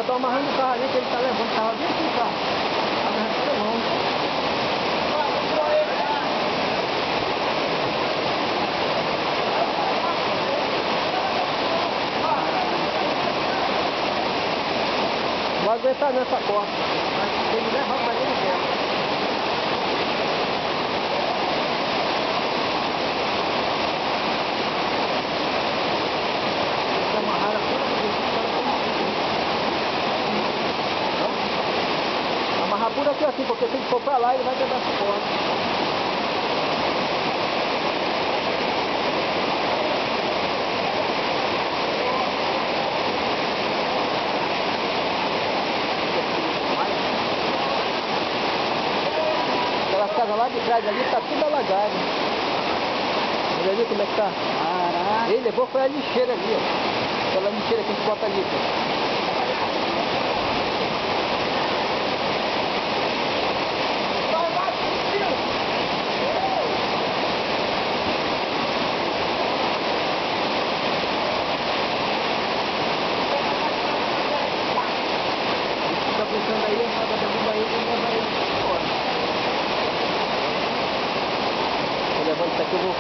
eu tô amarrando o carro ali que ele tá levando o carro bem aqui, cara. Tá levando. Vou aguentar nessa corda. Mas tem que levar pra ele no pé. Amarrar por aqui assim, porque se ele for pra lá ele vai quebrar essa corda. Aquelas casas lá de trás ali tá tudo alagado. Olha ali como é que tá. Caraca. Ele levou foi a lixeira ali, ó. Aquela lixeira que a gente bota ali, ó. Pensando aí, a roda derruba ele e leva ele embora. Vou levando isso aqui, eu vou